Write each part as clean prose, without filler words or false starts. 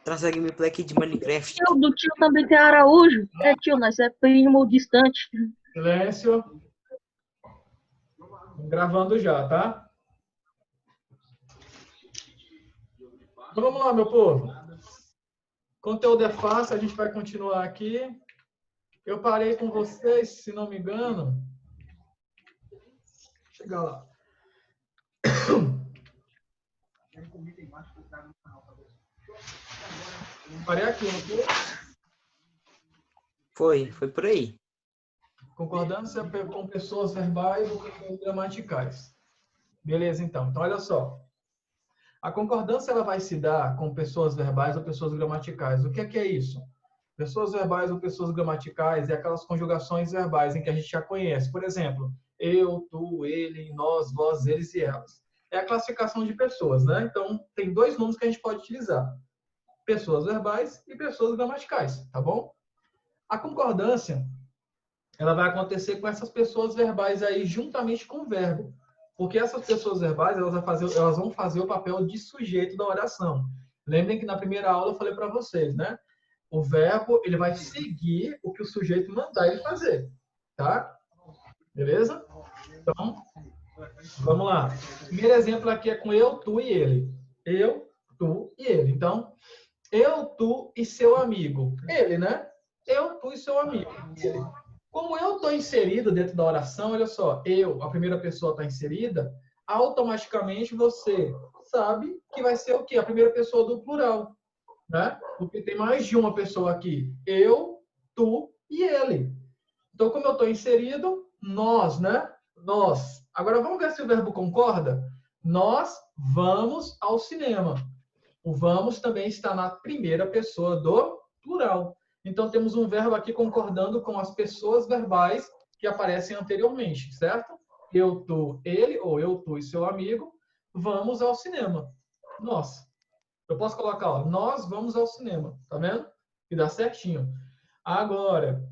Trazer a gameplay aqui de Minecraft. Tio, do tio também tem Araújo. É, tio, nós é primo distante. Silêncio. Gravando já, tá? Então vamos lá, meu povo. Conteúdo é fácil, a gente vai continuar aqui. Eu parei com vocês, se não me engano. Chega lá. Parei aqui, não foi? Foi por aí. Concordância com pessoas verbais ou pessoas gramaticais. Beleza, então. Então, olha só. A concordância ela vai se dar com pessoas verbais ou pessoas gramaticais. O que é isso? Pessoas verbais ou pessoas gramaticais é aquelas conjugações verbais em que a gente já conhece. Por exemplo, eu, tu, ele, nós, vós, eles e elas. É a classificação de pessoas, né? Então, tem dois nomes que a gente pode utilizar. Pessoas verbais e pessoas gramaticais, tá bom? A concordância, ela vai acontecer com essas pessoas verbais aí juntamente com o verbo. Porque essas pessoas verbais, elas vão fazer o papel de sujeito da oração. Lembrem que na primeira aula eu falei para vocês, né? O verbo, ele vai seguir o que o sujeito mandar ele fazer, tá? Beleza? Então, vamos lá. O primeiro exemplo aqui é com eu, tu e ele. Eu, tu e ele. Então, eu, tu e seu amigo. Ele, né? Eu, tu e seu amigo. Ele. Como eu estou inserido dentro da oração, olha só, eu, a primeira pessoa está inserida, automaticamente você sabe que vai ser o quê? A primeira pessoa do plural, né? Porque tem mais de uma pessoa aqui. Eu, tu e ele. Então, como eu estou inserido, nós, né? Nós. Agora, vamos ver se o verbo concorda? Nós vamos ao cinema. O vamos também está na primeira pessoa do plural. Então, temos um verbo aqui concordando com as pessoas verbais que aparecem anteriormente, certo? Eu, tu, ele, ou eu, tu e seu amigo, vamos ao cinema. Nós. Eu posso colocar, ó, nós vamos ao cinema, tá vendo? E dá certinho. Agora,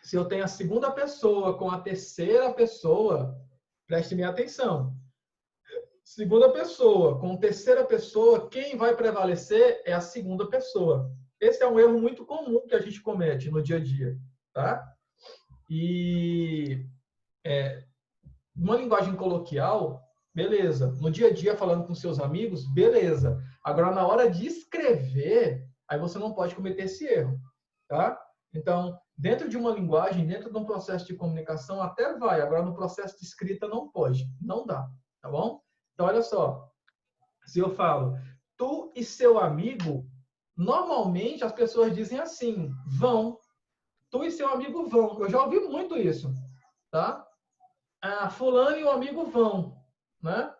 se eu tenho a segunda pessoa com a terceira pessoa, preste minha atenção. Segunda pessoa com terceira pessoa, quem vai prevalecer é a segunda pessoa. Esse é um erro muito comum que a gente comete no dia a dia, tá? E numa linguagem coloquial, beleza. No dia a dia, falando com seus amigos, beleza. Agora, na hora de escrever, aí você não pode cometer esse erro, tá? Então, dentro de uma linguagem, dentro de um processo de comunicação, até vai. Agora, no processo de escrita, não pode. Não dá, tá bom? Então, olha só. Se eu falo, tu e seu amigo, normalmente as pessoas dizem assim, vão. Tu e seu amigo vão. Eu já ouvi muito isso, tá? Ah, fulano e o amigo vão, né?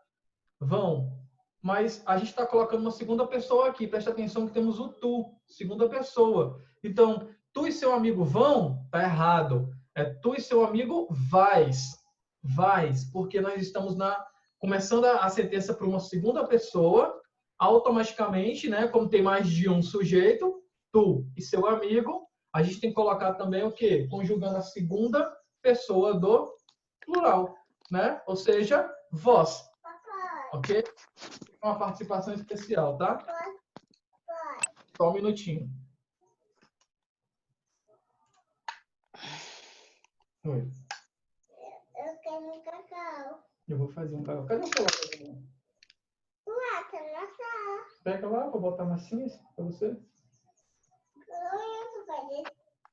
Vão. Mas a gente está colocando uma segunda pessoa aqui. Presta atenção que temos o tu, segunda pessoa. Então, tu e seu amigo vão, tá errado. É tu e seu amigo vais. Vais, porque nós estamos começando a sentença para uma segunda pessoa, automaticamente, né, como tem mais de um sujeito, tu e seu amigo, a gente tem que colocar também o quê? Conjugando a segunda pessoa do plural, né? Ou seja, vós. Ok? Uma participação especial, tá? Só um minutinho. Oi. Eu quero um cacau. Eu vou fazer um cacau. Cadê o celular? Ué, tá na sala. Pega lá, vou botar massinhas para você. Eu vou fazer.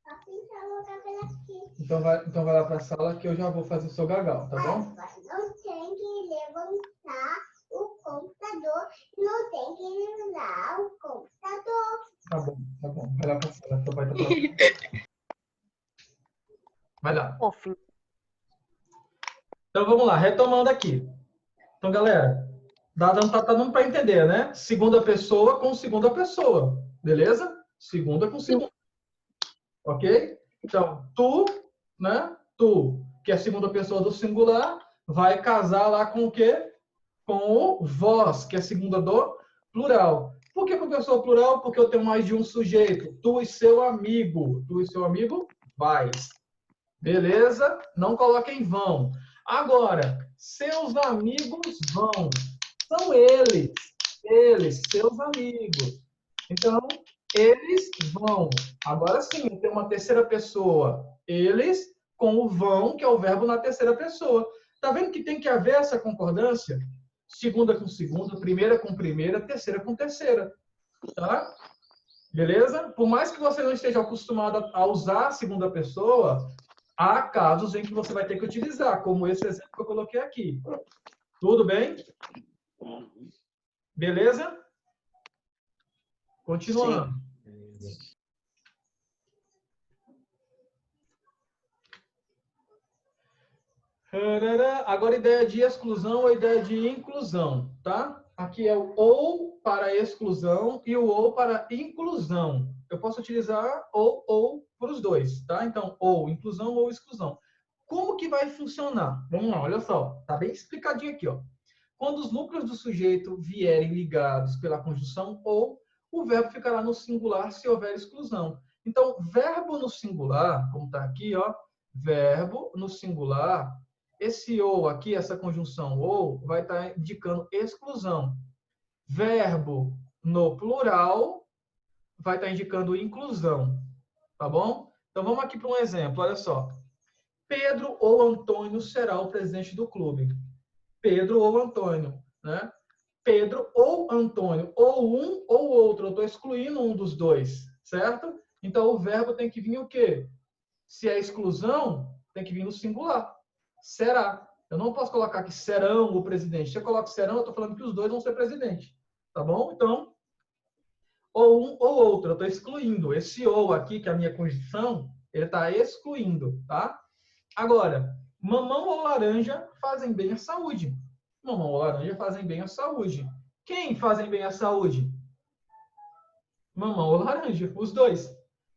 Só pintar o cabelo aqui. Então vai lá para a sala que eu já vou fazer o seu gagal, tá bom? Não tem que levantar o computador. Não tem que ligar o computador. Tá bom. Vai lá para a sala, então vai estar Vai lá. Então vamos lá, retomando aqui. Então, galera, tá dando para entender, né? Segunda pessoa com segunda pessoa, beleza? Segunda com segunda. Ok? Então, tu, né? Tu, que é a segunda pessoa do singular, vai casar lá com o quê? Com o vós, que é a segunda do plural. Por que com pessoa plural? Porque eu tenho mais de um sujeito. Tu e seu amigo. Tu e seu amigo, vais. Beleza? Não coloquem vão. Agora, seus amigos vão. São eles, seus amigos. Então, eles vão. Agora sim, tem uma terceira pessoa. Eles com o vão, que é o verbo na terceira pessoa. Tá vendo que tem que haver essa concordância? Segunda com segunda, primeira com primeira, terceira com terceira. Tá? Beleza? Por mais que você não esteja acostumado a usar a segunda pessoa, há casos em que você vai ter que utilizar, como esse exemplo que eu coloquei aqui. Tudo bem? Beleza? Continuando. Agora, ideia de exclusão ou ideia de inclusão, tá? Aqui é o ou para exclusão e o ou para inclusão. Eu posso utilizar ou para os dois, tá? Então, ou inclusão ou exclusão. Como que vai funcionar? Vamos lá, olha só. Tá bem explicadinho aqui, ó. Quando os núcleos do sujeito vierem ligados pela conjunção ou, o verbo ficará no singular se houver exclusão. Então, verbo no singular, como está aqui, ó, verbo no singular, esse ou aqui, essa conjunção ou, vai estar indicando exclusão. Verbo no plural vai estar indicando inclusão. Tá bom? Então, vamos aqui para um exemplo. Olha só. Pedro ou Antônio será o presidente do clube. Pedro ou Antônio, né? Pedro ou Antônio, ou um ou outro. Eu estou excluindo um dos dois, certo? Então, o verbo tem que vir o quê? Se é exclusão, tem que vir no singular. Será. Eu não posso colocar aqui serão o presidente. Se eu coloco serão, eu estou falando que os dois vão ser presidente. Tá bom? Então, ou um ou outro. Eu estou excluindo. Esse ou aqui, que é a minha conjunção, ele está excluindo, tá? Agora, mamão ou laranja fazem bem à saúde. Mamão ou laranja fazem bem à saúde. Quem fazem bem à saúde? Mamão ou laranja, os dois.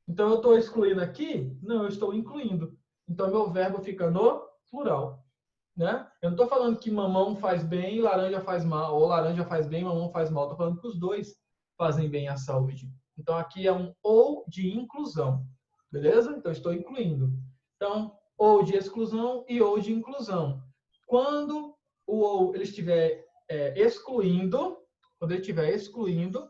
Então, eu estou excluindo aqui? Não, eu estou incluindo. Então, meu verbo fica no plural. Né? Eu não estou falando que mamão faz bem, laranja faz mal, ou laranja faz bem, mamão faz mal. Estou falando que os dois fazem bem à saúde. Então, aqui é um ou de inclusão. Beleza? Então, estou incluindo. Então, ou de exclusão e ou de inclusão. Quando o ou ele estiver excluindo, quando ele estiver excluindo,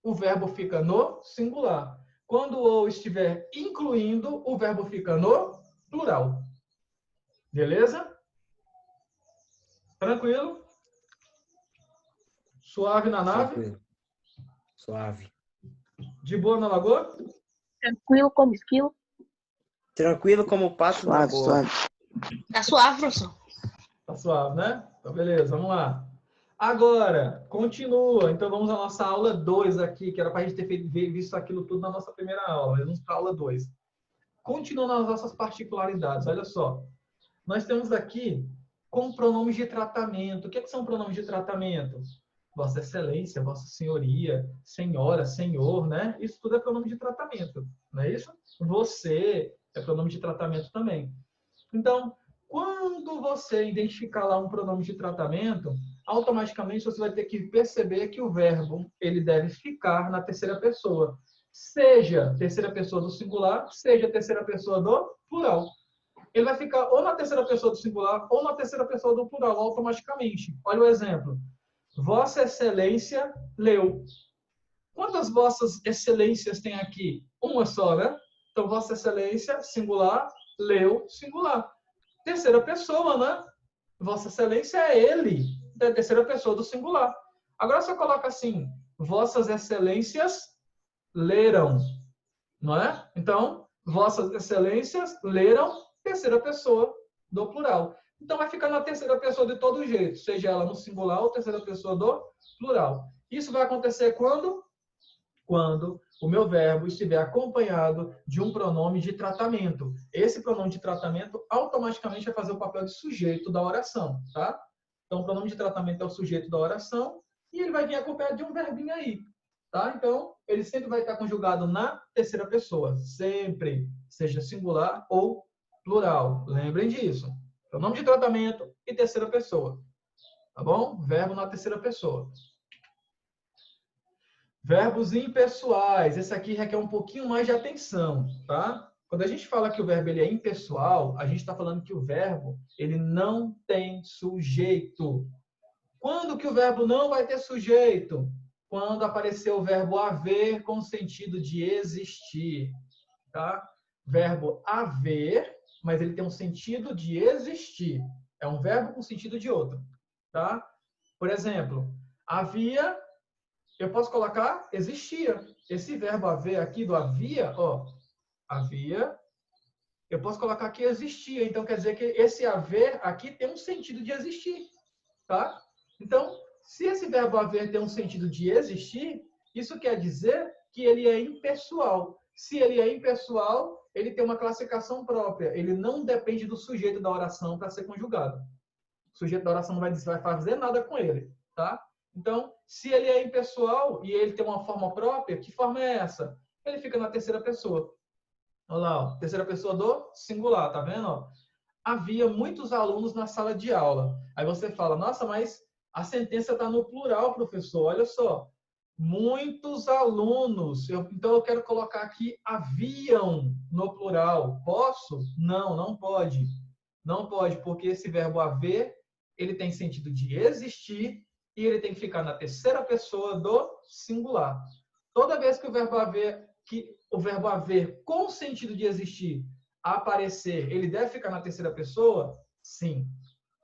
o verbo fica no singular. Quando o ou estiver incluindo, o verbo fica no plural. Beleza? Tranquilo? Suave na nave? Tranquilo. Suave. De boa na lagoa? Tranquilo como esquilo. Tranquilo como o pato na Suave, boa. suave. Tá suave, professor. Tá suave, né? Então, beleza, vamos lá. Agora, continua. Então, vamos à nossa aula 2 aqui, que era para a gente ter visto aquilo tudo na nossa primeira aula. Mas vamos para a aula 2. Continuando nas nossas particularidades, olha só. Nós temos aqui com pronomes de tratamento. O que são pronomes de tratamento? Vossa Excelência, Vossa Senhoria, Senhora, Senhor, né? Isso tudo é pronome de tratamento, não é isso? Você é pronome de tratamento também. Então, quando você identificar lá um pronome de tratamento, automaticamente você vai ter que perceber que o verbo ele deve ficar na terceira pessoa. Seja terceira pessoa do singular, seja terceira pessoa do plural. Ele vai ficar ou na terceira pessoa do singular ou na terceira pessoa do plural, automaticamente. Olha o exemplo. Vossa Excelência leu. Quantas vossas excelências tem aqui? Uma só, né? Então, Vossa Excelência, singular, leu, singular. Terceira pessoa, né? Vossa Excelência é ele, da terceira pessoa do singular. Agora, você coloca assim, Vossas Excelências leram, não é? Então, Vossas Excelências leram, terceira pessoa do plural. Então, vai ficar na terceira pessoa de todo jeito, seja ela no singular ou terceira pessoa do plural. Isso vai acontecer quando? Quando o meu verbo estiver acompanhado de um pronome de tratamento. Esse pronome de tratamento automaticamente vai fazer o papel de sujeito da oração, tá? Então, o pronome de tratamento é o sujeito da oração e ele vai vir acompanhado de um verbinho aí, tá? Então, ele sempre vai estar conjugado na terceira pessoa, sempre, seja singular ou plural. Lembrem disso. Pronome de tratamento e terceira pessoa. Tá bom? Verbo na terceira pessoa. Verbos impessoais. Esse aqui requer um pouquinho mais de atenção, tá? Quando a gente fala que o verbo ele é impessoal, a gente está falando que o verbo ele não tem sujeito. Quando que o verbo não vai ter sujeito? quando aparecer o verbo haver com sentido de existir, tá? Verbo haver, mas ele tem um sentido de existir. É um verbo com sentido de outro, tá? Por exemplo, havia, eu posso colocar existia. Esse verbo haver aqui do havia, ó, havia, eu posso colocar aqui existia. Então, quer dizer que esse haver aqui tem um sentido de existir, tá? Então, se esse verbo haver tem um sentido de existir, isso quer dizer que ele é impessoal. Se ele é impessoal, ele tem uma classificação própria. Ele não depende do sujeito da oração para ser conjugado. O sujeito da oração não vai fazer nada com ele, tá? Então, se ele é impessoal e ele tem uma forma própria, que forma é essa? Ele fica na terceira pessoa. Olha lá, ó, terceira pessoa do singular, tá vendo? Ó? Havia muitos alunos na sala de aula. Aí você fala, nossa, mas a sentença está no plural, professor. Olha só, muitos alunos. Então eu quero colocar aqui haviam no plural. Posso? Não, não pode. Não pode, porque esse verbo haver, ele tem sentido de existir e ele tem que ficar na terceira pessoa do singular. Toda vez que o verbo haver com sentido de existir aparecer, ele deve ficar na terceira pessoa? Sim.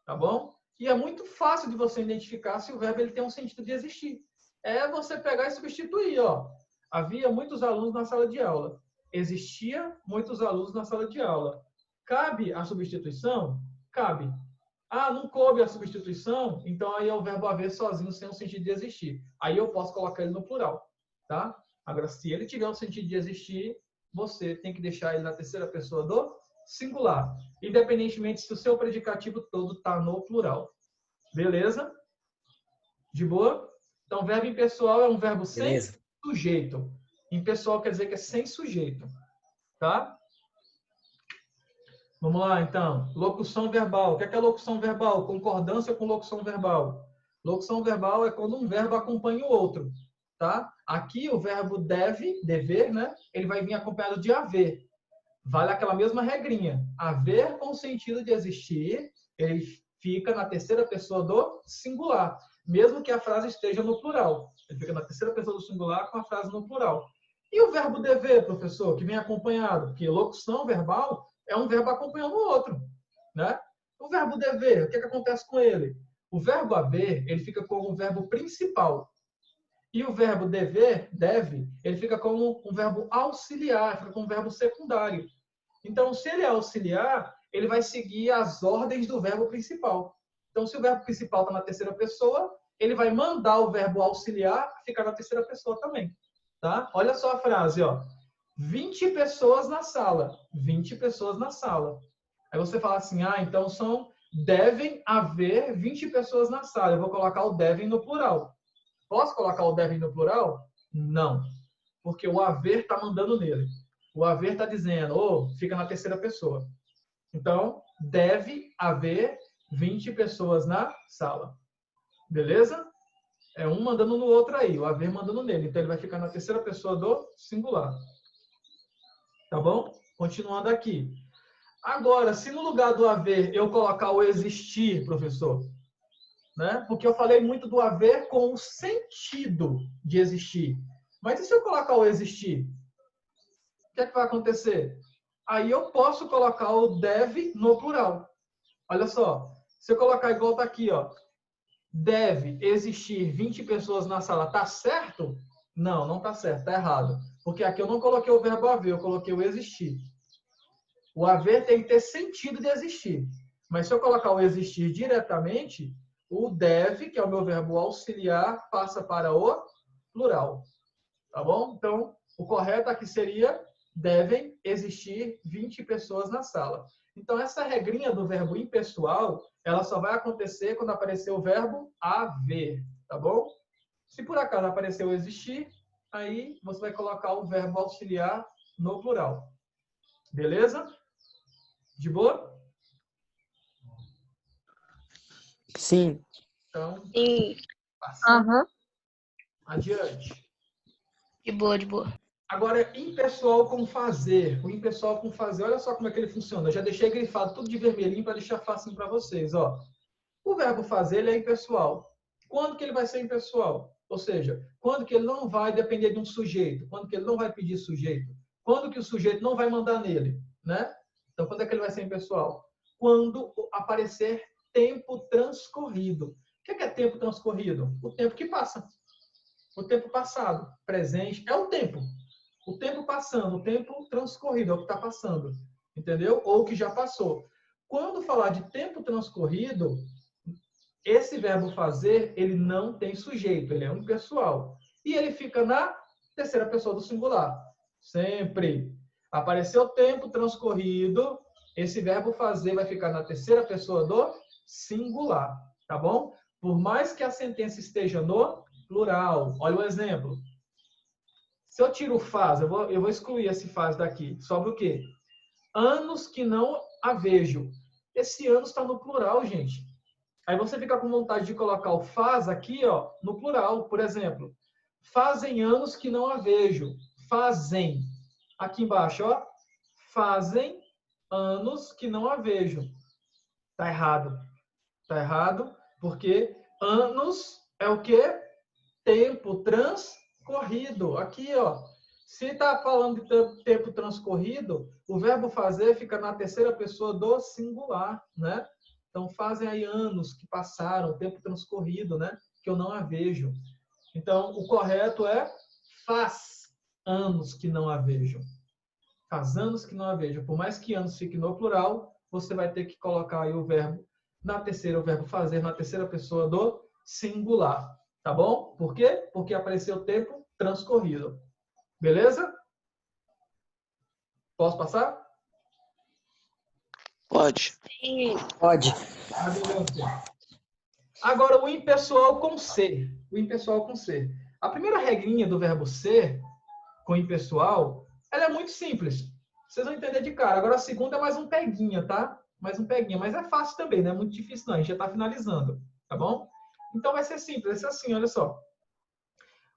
Tá bom? E é muito fácil de você identificar se o verbo ele tem um sentido de existir. É você pegar e substituir, ó. Havia muitos alunos na sala de aula. Existia muitos alunos na sala de aula. Cabe a substituição? Cabe. Ah, não coube a substituição? Então aí é o verbo haver sozinho sem o sentido de existir. Aí eu posso colocar ele no plural, tá? Agora, se ele tiver um sentido de existir, você tem que deixar ele na terceira pessoa do singular, independentemente se o seu predicativo todo está no plural. Beleza? De boa? Então, verbo impessoal é um verbo sem sujeito. Impessoal quer dizer que é sem sujeito. Tá? Vamos lá, então. Locução verbal. O que é locução verbal? Concordância com locução verbal. Locução verbal é quando um verbo acompanha o outro. Tá? Aqui o verbo deve, dever, né? Ele vai vir acompanhado de haver. Vale aquela mesma regrinha. Haver com sentido de existir, ele fica na terceira pessoa do singular, mesmo que a frase esteja no plural. Ele fica na terceira pessoa do singular com a frase no plural. E o verbo dever, professor, que vem acompanhado? Porque locução verbal é um verbo acompanhando o outro, né? O verbo dever, o que acontece com ele? O verbo haver, ele fica como um verbo principal. E o verbo dever, deve, ele fica como um verbo auxiliar, fica como um verbo secundário. Então, se ele é auxiliar, ele vai seguir as ordens do verbo principal. Então, se o verbo principal está na terceira pessoa, ele vai mandar o verbo auxiliar ficar na terceira pessoa também. Tá? Olha só a frase, ó. 20 pessoas na sala. 20 pessoas na sala. Aí você fala assim, então devem haver 20 pessoas na sala. Eu vou colocar o devem no plural. Posso colocar o devem no plural? Não. Porque o haver está mandando nele. O haver está dizendo, fica na terceira pessoa. Então, deve haver 20 pessoas na sala. Beleza? É um mandando no outro aí, o haver mandando nele. Então, ele vai ficar na terceira pessoa do singular. Tá bom? Continuando aqui. Agora, se no lugar do haver eu colocar o existir, professor, né? Porque eu falei muito do haver com o sentido de existir. Mas e se eu colocar o existir? O que é que vai acontecer? Aí eu posso colocar o deve no plural. Olha só. Se eu colocar igual está aqui, ó. Deve existir 20 pessoas na sala. Tá certo? Não, não tá certo. Tá errado. Porque aqui eu não coloquei o verbo haver, eu coloquei o existir. O haver tem que ter sentido de existir. Mas se eu colocar o existir diretamente, o deve, que é o meu verbo auxiliar, passa para o plural. Tá bom? Então, o correto aqui seria devem existir 20 pessoas na sala. Então, essa regrinha do verbo impessoal, ela só vai acontecer quando aparecer o verbo haver, tá bom? Se por acaso aparecer o existir, aí você vai colocar o verbo auxiliar no plural. Beleza? De boa? Sim. Então, Sim. passando adiante. De boa, de boa. Agora, impessoal com fazer. O impessoal com fazer, olha só como é que ele funciona. Eu já deixei grifado tudo de vermelhinho para deixar fácil para vocês. Ó. O verbo fazer ele é impessoal. Quando que ele vai ser impessoal? Ou seja, quando que ele não vai depender de um sujeito, quando que ele não vai pedir sujeito, quando que o sujeito não vai mandar nele, né? Então, quando é que ele vai ser impessoal? Quando aparecer tempo transcorrido. O que é tempo transcorrido? O tempo que passa. O tempo passado, presente, é o tempo. O tempo passando, o tempo transcorrido, é o que está passando. Entendeu? Ou o que já passou. Quando falar de tempo transcorrido, esse verbo fazer, ele não tem sujeito, ele é um impessoal. E ele fica na terceira pessoa do singular. Sempre. Apareceu o tempo transcorrido, esse verbo fazer vai ficar na terceira pessoa do singular. Tá bom? Por mais que a sentença esteja no plural. Olha o exemplo. Se eu tiro o faz, eu vou excluir esse faz daqui. Sobra o quê? Anos que não a vejo. Esse ano está no plural, gente. Aí você fica com vontade de colocar o faz aqui, ó, no plural. Por exemplo, fazem anos que não a vejo. Fazem. Aqui embaixo, ó. Fazem anos que não a vejo. Tá errado. Tá errado, porque anos é o quê? Tempo transcorrido. Aqui, ó. Se está falando de tempo transcorrido, o verbo fazer fica na terceira pessoa do singular, né? Então, fazem aí anos que passaram, tempo transcorrido, né? Que eu não a vejo. Então, o correto é faz anos que não a vejo. Faz anos que não a vejo. Por mais que anos fique no plural, você vai ter que colocar aí o verbo na terceira, o verbo fazer na terceira pessoa do singular. Tá bom? Por quê? Porque apareceu o tempo transcorrido. Beleza? Posso passar? Pode. Pode. Agora, o impessoal com ser. O impessoal com ser. A primeira regrinha do verbo ser, com impessoal, ela é muito simples. Vocês vão entender de cara. Agora, a segunda é mais um peguinha, tá? Mais um peguinha. Mas é fácil também, não é muito difícil não. A gente já está finalizando, tá bom? Então, vai ser simples. Vai ser assim, olha só.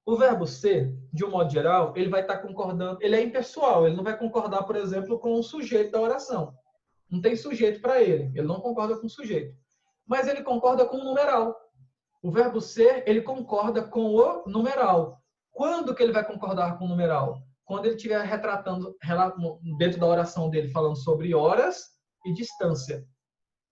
O verbo ser, de um modo geral, ele vai estar concordando. Ele é impessoal. Ele não vai concordar, por exemplo, com o sujeito da oração. Não tem sujeito para ele. Ele não concorda com o sujeito. Mas ele concorda com o numeral. O verbo ser, ele concorda com o numeral. Quando que ele vai concordar com o numeral? Quando ele estiver retratando, dentro da oração dele, falando sobre horas e distância.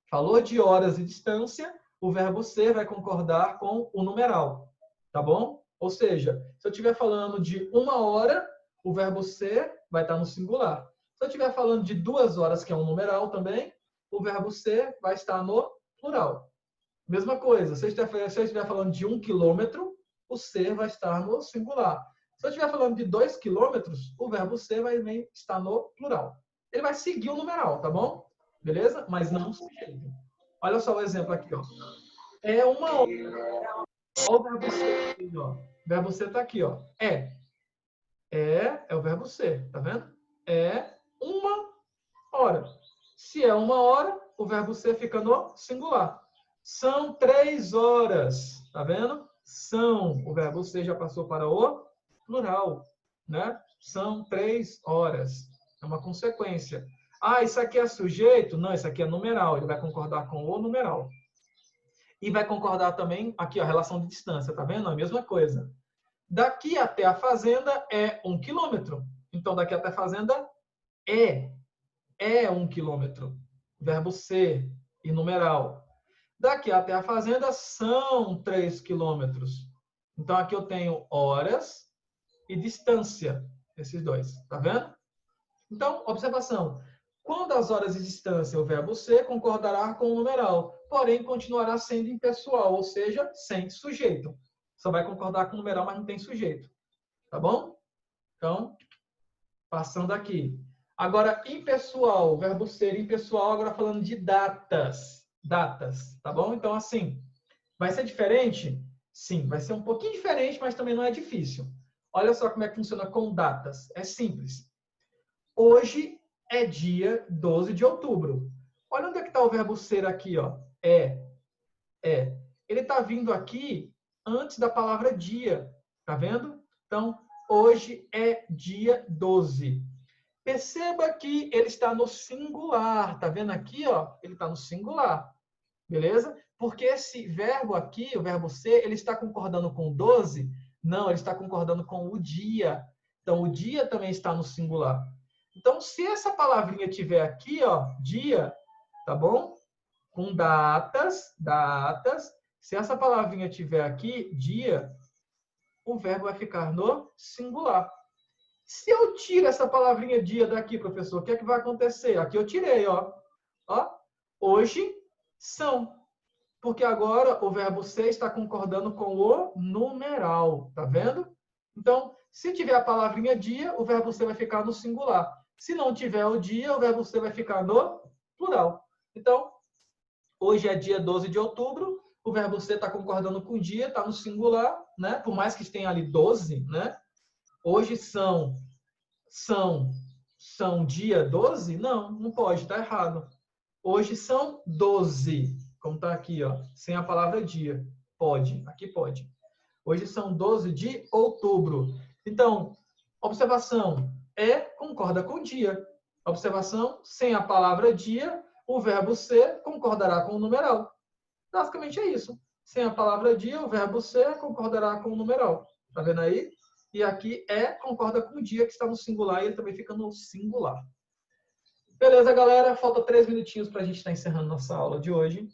Falou de horas e distância, o verbo ser vai concordar com o numeral. Tá bom? Ou seja, se eu estiver falando de 1 hora, o verbo ser vai estar no singular. Se eu estiver falando de 2 horas, que é um numeral também, o verbo ser vai estar no plural. Mesma coisa, se eu estiver falando de 1 quilômetro, o ser vai estar no singular. Se eu estiver falando de 2 quilômetros, o verbo ser vai estar no plural. Ele vai seguir o numeral, tá bom? Beleza? Mas não o sujeito. Olha só o exemplo aqui, ó. É 1 hora. Olha o verbo ser aqui, ó. O verbo ser está aqui, ó. É o verbo ser, tá vendo? É 1 hora. Se é 1 hora, o verbo ser fica no singular. São 3 horas, tá vendo? São, o verbo ser já passou para o plural, né? São 3 horas. É uma consequência. Ah, isso aqui é sujeito? Não, isso aqui é numeral. Ele vai concordar com o numeral. E vai concordar também, aqui, ó, a relação de distância, tá vendo? A mesma coisa. Daqui até a fazenda é 1 quilômetro. Então, daqui até a fazenda é 1 quilômetro. Verbo ser e numeral. Daqui até a fazenda são 3 quilômetros. Então, aqui eu tenho horas e distância. Esses dois, tá vendo? Então, observação. Quando as horas e distância, o verbo ser concordará com o numeral, porém continuará sendo impessoal, ou seja, sem sujeito. Só vai concordar com o numeral, mas não tem sujeito. Tá bom? Então, passando aqui. Agora, impessoal, o verbo ser impessoal, agora falando de datas. Datas, tá bom? Então, assim, vai ser diferente? Sim, vai ser um pouquinho diferente, mas também não é difícil. Olha só como é que funciona com datas. É simples. Hoje é dia 12 de outubro. Olha onde é que está o verbo ser aqui, ó. É. Ele está vindo aqui antes da palavra dia. Tá vendo? Então, hoje é dia 12. Perceba que ele está no singular. Tá vendo aqui, ó? Ele está no singular. Beleza? Porque esse verbo aqui, o verbo ser, ele está concordando com 12? Não, ele está concordando com o dia. Então, o dia também está no singular. Então, se essa palavrinha tiver aqui, ó, dia, tá bom? Com datas, se essa palavrinha tiver aqui, dia, o verbo vai ficar no singular. Se eu tiro essa palavrinha dia daqui, professor, o que é que vai acontecer? Aqui eu tirei, ó. Ó, hoje são. Porque agora o verbo ser está concordando com o numeral, tá vendo? Então, se tiver a palavrinha dia, o verbo ser vai ficar no singular. Se não tiver o dia, o verbo ser vai ficar no plural. Então, hoje é dia 12 de outubro, o verbo ser está concordando com o dia, está no singular, né? Por mais que tenha ali 12, né? Hoje são dia 12? Não, não pode, está errado. Hoje são 12, como está aqui, ó, sem a palavra dia. Pode, aqui pode. Hoje são 12 de outubro. Então, observação, concorda com dia. Observação, sem a palavra dia, o verbo ser concordará com o numeral. Basicamente é isso. Sem a palavra dia, o verbo ser concordará com o numeral. Tá vendo aí? E aqui concorda com o dia, que está no singular, e ele também fica no singular. Beleza, galera? Falta 3 minutinhos para a gente estar encerrando nossa aula de hoje.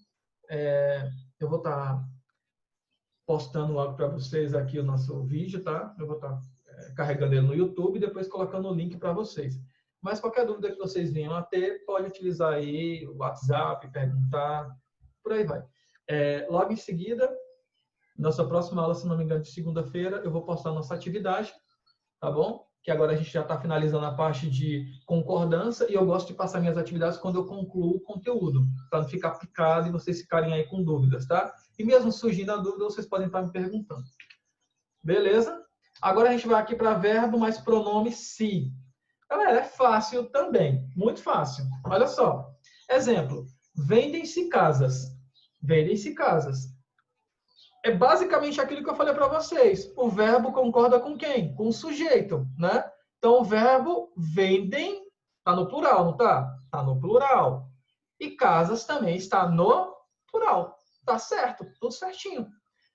Eu vou estar postando logo para vocês aqui o nosso vídeo, tá? Eu vou estar carregando ele no YouTube e depois colocando o link para vocês. Mas qualquer dúvida que vocês venham a ter, pode utilizar aí o WhatsApp, perguntar, por aí vai. Logo em seguida, nossa próxima aula, se não me engano, de segunda-feira, eu vou postar a nossa atividade, tá bom? Que agora a gente já está finalizando a parte de concordância e eu gosto de passar minhas atividades quando eu concluo o conteúdo, para não ficar picado e vocês ficarem aí com dúvidas, tá? E mesmo surgindo a dúvida, vocês podem estar me perguntando. Beleza? Agora a gente vai aqui para verbo mais pronome se. Galera, é fácil também, muito fácil. Olha só. Exemplo, vendem-se casas. Vendem-se casas. É basicamente aquilo que eu falei para vocês. O verbo concorda com quem? Com o sujeito, né? Então, o verbo vendem está no plural, não está? Está no plural. E casas também está no plural. Tá certo, tudo certinho.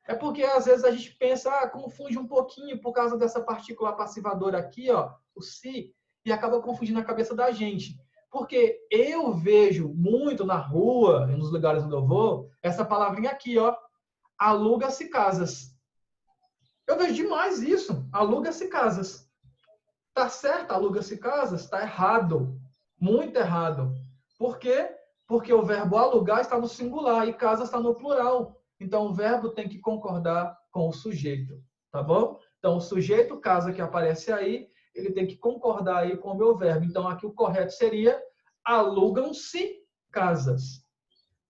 É porque, às vezes, a gente pensa, confunde um pouquinho por causa dessa partícula passivadora aqui, ó, o se, e acaba confundindo a cabeça da gente. Porque eu vejo muito na rua, e nos lugares onde eu vou, essa palavrinha aqui, ó, aluga-se casas. Eu vejo demais isso, aluga-se casas. Tá certo, aluga-se casas? Tá errado, muito errado. Por quê? Porque o verbo alugar está no singular e casa está no plural. Então, o verbo tem que concordar com o sujeito, tá bom? Então, o sujeito casa que aparece aí, ele tem que concordar aí com o meu verbo. Então, aqui o correto seria alugam-se casas.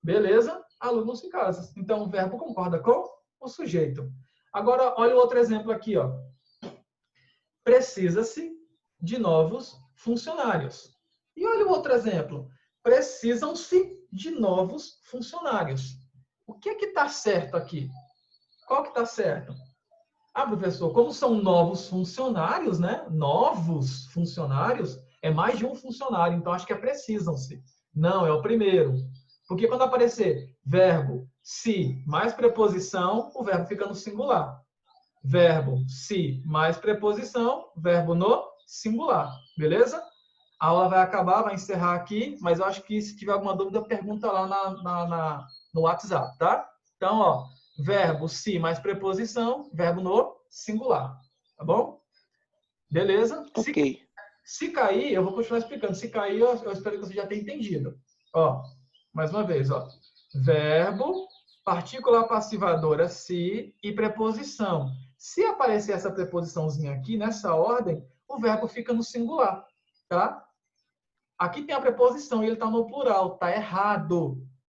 Beleza? Alugam-se casas. Então, o verbo concorda com o sujeito. Agora, olha o outro exemplo aqui, ó. Precisa-se de novos funcionários. E olha o outro exemplo. Precisam-se de novos funcionários. O que está certo aqui? Qual que está certo? Ah, professor, como são novos funcionários, né? Novos funcionários, é mais de um funcionário, então acho que é precisam-se. Não, é o primeiro. Porque quando aparecer verbo se mais preposição, o verbo fica no singular. Verbo se mais preposição, verbo no singular. Beleza? A aula vai acabar, vai encerrar aqui, mas eu acho que se tiver alguma dúvida, pergunta lá no WhatsApp, tá? Então, ó, verbo se mais preposição, verbo no singular. Tá bom? Beleza? Ok. Se cair, eu vou continuar explicando. Se cair, eu espero que você já tenha entendido. Ó, mais uma vez, ó. Verbo, partícula passivadora se e preposição. Se aparecer essa preposiçãozinha aqui, nessa ordem, o verbo fica no singular, tá? Aqui tem a preposição e ele está no plural. Tá errado.